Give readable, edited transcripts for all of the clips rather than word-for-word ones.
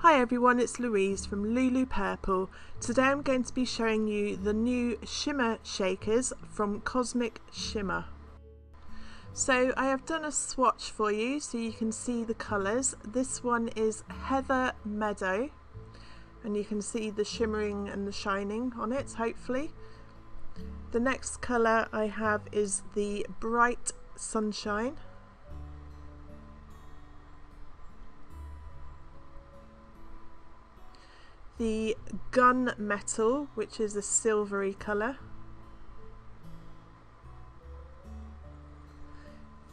Hi everyone, it's Louise from Lulu Purple. Today I'm going to be showing you the new Shimmer shakers from Cosmic Shimmer. So I have done a swatch for you so you can see the colours. This one is Heather Meadow and you can see the shimmering and the shining on it, hopefully. The next colour I have is the Bright Sunshine. The Gunmetal, which is a silvery colour.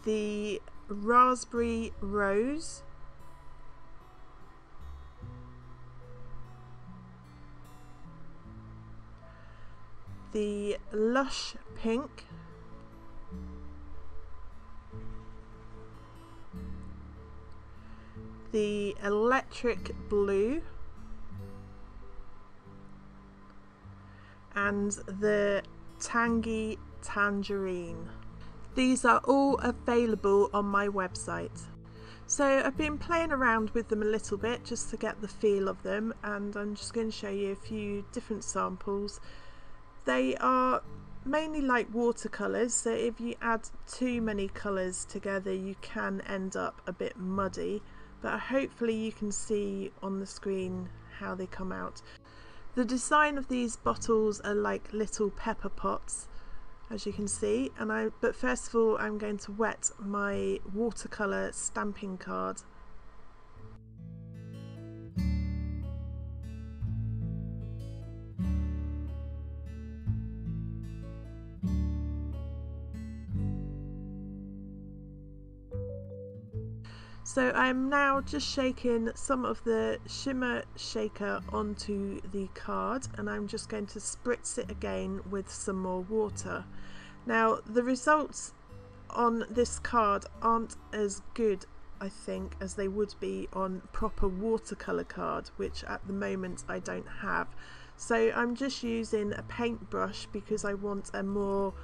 The Raspberry Rose. The Lush Pink. The Electric Blue. And the Tangy Tangerine. These are all available on my website. So I've been playing around with them a little bit just to get the feel of them, and I'm just going to show you a few different samples. They are mainly like watercolours, so if you add too many colours together you can end up a bit muddy, but hopefully you can see on the screen how they come out. The design of these bottles are like little pepper pots, as you can see, but first of all I'm going to wet my watercolour stamping card. So I'm now just shaking some of the Shimmer shaker onto the card, and I'm just going to spritz it again with some more water. Now the results on this card aren't as good, I think, as they would be on proper watercolour card, which at the moment I don't have. So I'm just using a paintbrush because I want a more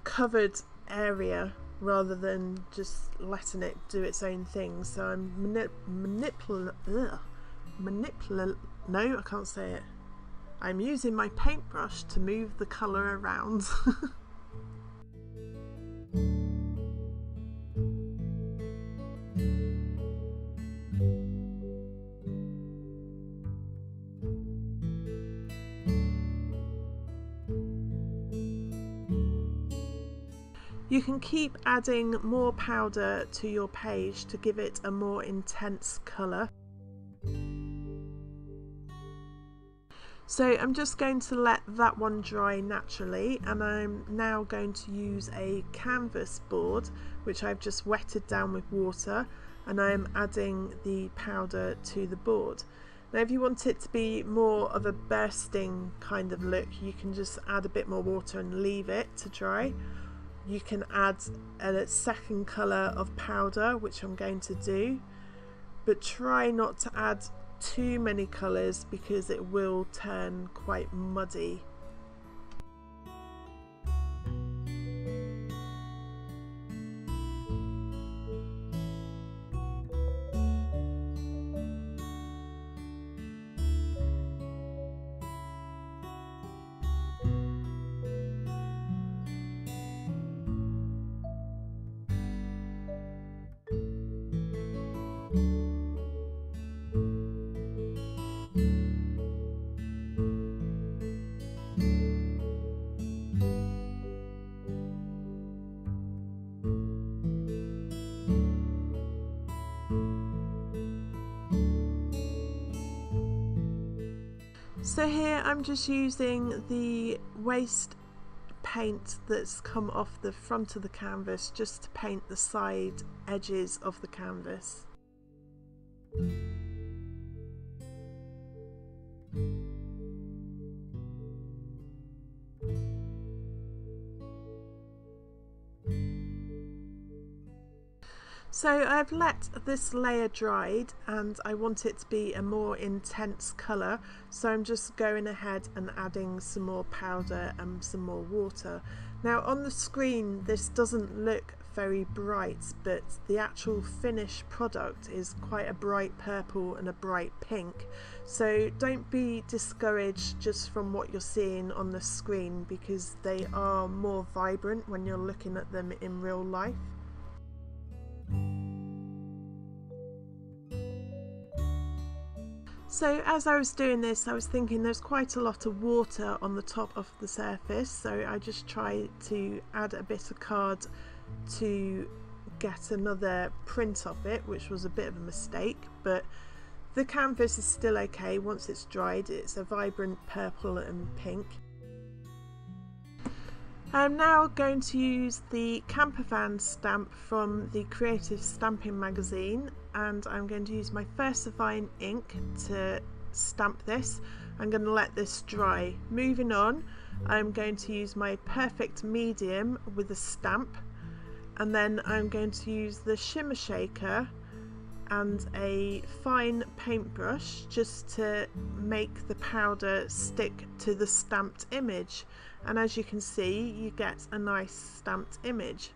covered area rather than just letting it do its own thing. So I'm no, I can't say it. I'm using my paintbrush to move the colour around. You can keep adding more powder to your page to give it a more intense colour. So I'm just going to let that one dry naturally, and I'm now going to use a canvas board which I've just wetted down with water, and I'm adding the powder to the board. Now if you want it to be more of a bursting kind of look, you can just add a bit more water and leave it to dry. You can add a second colour of powder, which I'm going to do, but try not to add too many colours because it will turn quite muddy. So here I'm just using the waste paint that's come off the front of the canvas just to paint the side edges of the canvas. So I've let this layer dried and I want it to be a more intense colour, so I'm just going ahead and adding some more powder and some more water. Now on the screen this doesn't look very bright, but the actual finished product is quite a bright purple and a bright pink. So don't be discouraged just from what you're seeing on the screen, because they are more vibrant when you're looking at them in real life. So as I was doing this, I was thinking there's quite a lot of water on the top of the surface, so I just tried to add a bit of card to get another print of it, which was a bit of a mistake, but the canvas is still okay once it's dried. It's a vibrant purple and pink. I'm now going to use the camper van stamp from the Creative Stamping magazine, and I'm going to use my VersaFine ink to stamp this. I'm going to let this dry. Moving on, I'm going to use my Perfect Medium with a stamp, and then I'm going to use the Shimmer shaker and a fine paintbrush just to make the powder stick to the stamped image. And as you can see, you get a nice stamped image.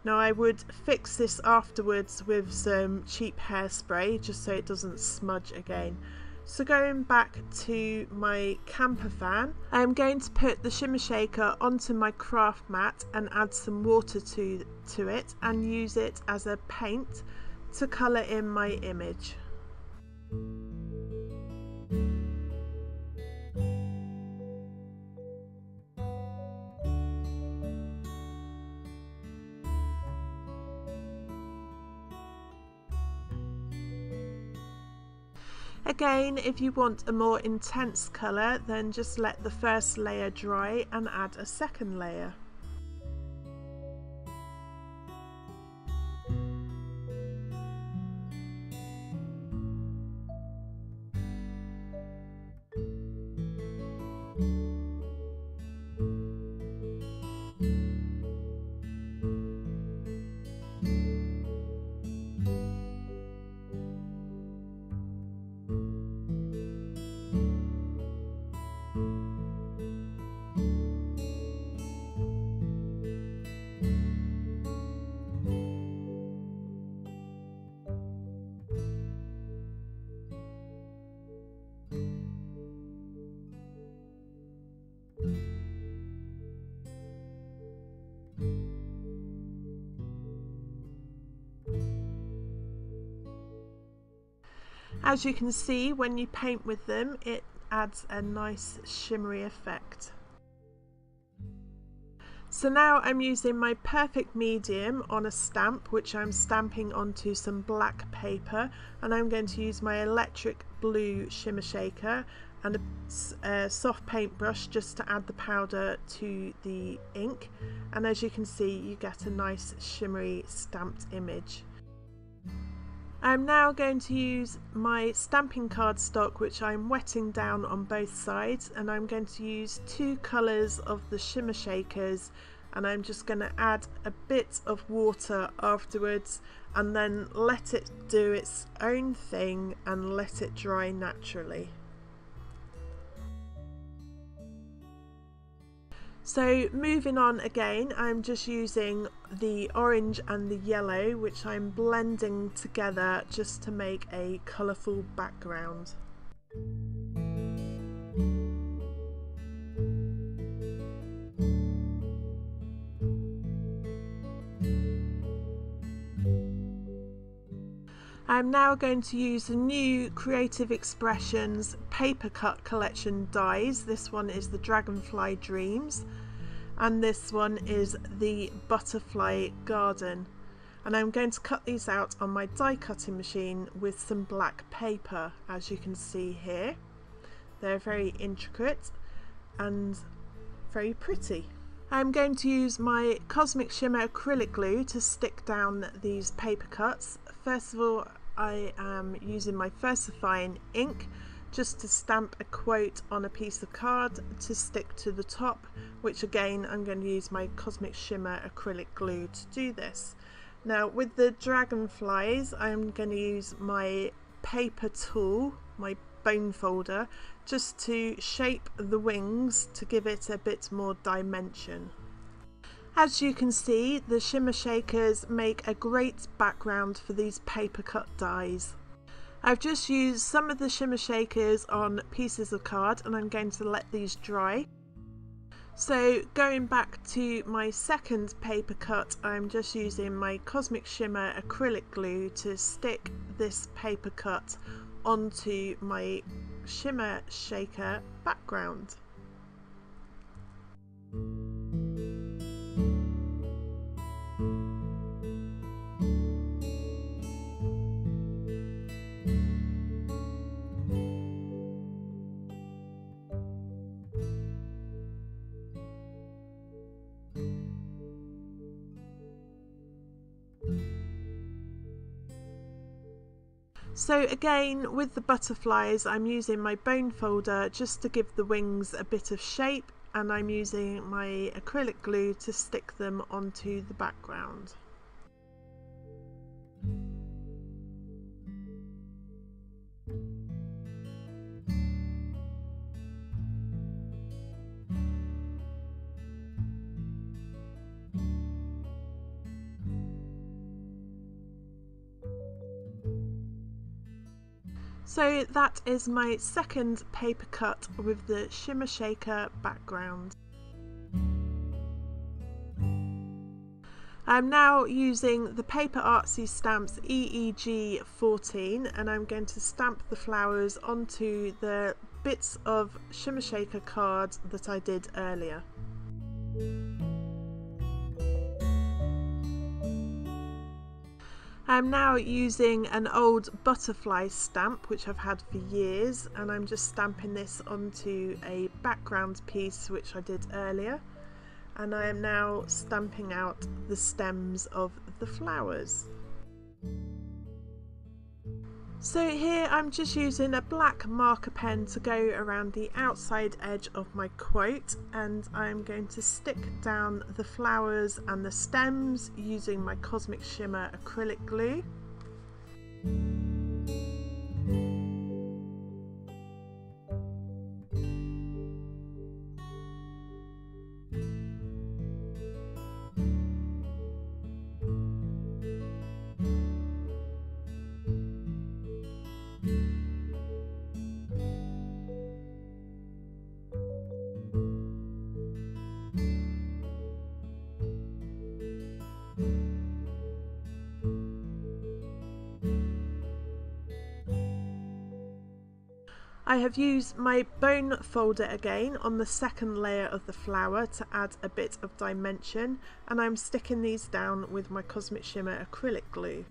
Now I would fix this afterwards with some cheap hairspray just so it doesn't smudge again. So going back to my camper van, I'm going to put the Shimmer shaker onto my craft mat and add some water to it and use it as a paint to colour in my image. Again, if you want a more intense colour, then just let the first layer dry and add a second layer. As you can see, when you paint with them, it adds a nice shimmery effect. So now I'm using my Perfect Medium on a stamp, which I'm stamping onto some black paper, and I'm going to use my electric blue shimmer shaker and a soft paintbrush just to add the powder to the ink. And as you can see, you get a nice shimmery stamped image. I'm now going to use my stamping cardstock, which I'm wetting down on both sides, and I'm going to use 2 colours of the shimmer shakers, and I'm just going to add a bit of water afterwards and then let it do its own thing and let it dry naturally. So moving on again, I'm just using the orange and the yellow, which I'm blending together just to make a colourful background. I'm now going to use the new Creative Expressions Papercut collection dies. This one is the Dragonfly Dreams and this one is the Butterfly Garden, and I'm going to cut these out on my die cutting machine with some black paper. As you can see here, they're very intricate and very pretty. I'm going to use my Cosmic Shimmer acrylic glue to stick down these paper cuts. First of all, I am using my VersaFine ink just to stamp a quote on a piece of card to stick to the top, which again I'm going to use my Cosmic Shimmer acrylic glue to do this. Now with the dragonflies, I'm going to use my paper tool, my bone folder, just to shape the wings to give it a bit more dimension. As you can see, the shimmer shakers make a great background for these paper cut dies. I've just used some of the shimmer shakers on pieces of card and I'm going to let these dry. So going back to my second paper cut, I'm just using my Cosmic Shimmer acrylic glue to stick this paper cut onto my shimmer shaker background. So again, with the butterflies, I'm using my bone folder just to give the wings a bit of shape, and I'm using my acrylic glue to stick them onto the background. So that is my second paper cut with the shimmer shaker background. I'm now using the Paper Artsy Stamps EEG 14 and I'm going to stamp the flowers onto the bits of shimmer shaker card that I did earlier. I'm now using an old butterfly stamp which I've had for years, and I'm just stamping this onto a background piece which I did earlier, and I am now stamping out the stems of the flowers. So here I'm just using a black marker pen to go around the outside edge of my quote, and I'm going to stick down the flowers and the stems using my Cosmic Shimmer acrylic glue. I have used my bone folder again on the second layer of the flower to add a bit of dimension, and I'm sticking these down with my Cosmic Shimmer acrylic glue.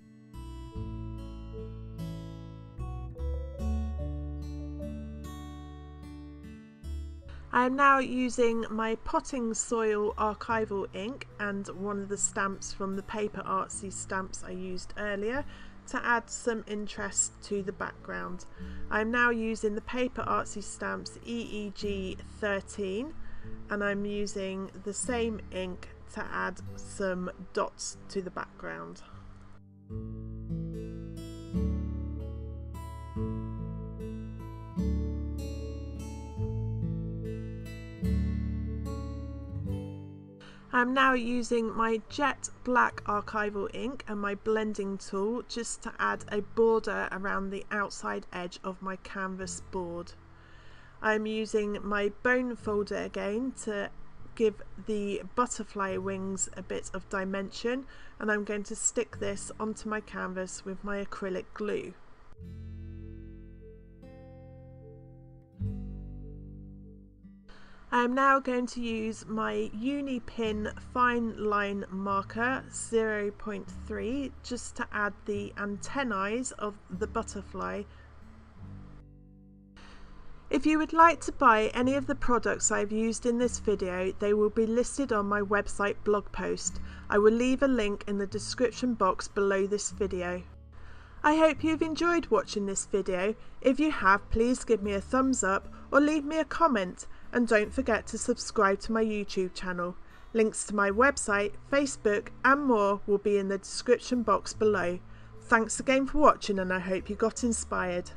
I am now using my potting soil archival ink and one of the stamps from the Paper Artsy Stamps I used earlier to add some interest to the background. I'm now using the Paper Artsy Stamps EEG 13 and I'm using the same ink to add some dots to the background. I'm now using my jet black archival ink and my blending tool just to add a border around the outside edge of my canvas board. I'm using my bone folder again to give the butterfly wings a bit of dimension, and I'm going to stick this onto my canvas with my acrylic glue. I am now going to use my Uni Pin fine line marker 0.3 just to add the antennae of the butterfly. If you would like to buy any of the products I've used in this video, they will be listed on my website blog post. I will leave a link in the description box below this video. I hope you've enjoyed watching this video. If you have, please give me a thumbs up or leave me a comment, and don't forget to subscribe to my YouTube channel. Links to my website, Facebook and more will be in the description box below. Thanks again for watching, and I hope you got inspired.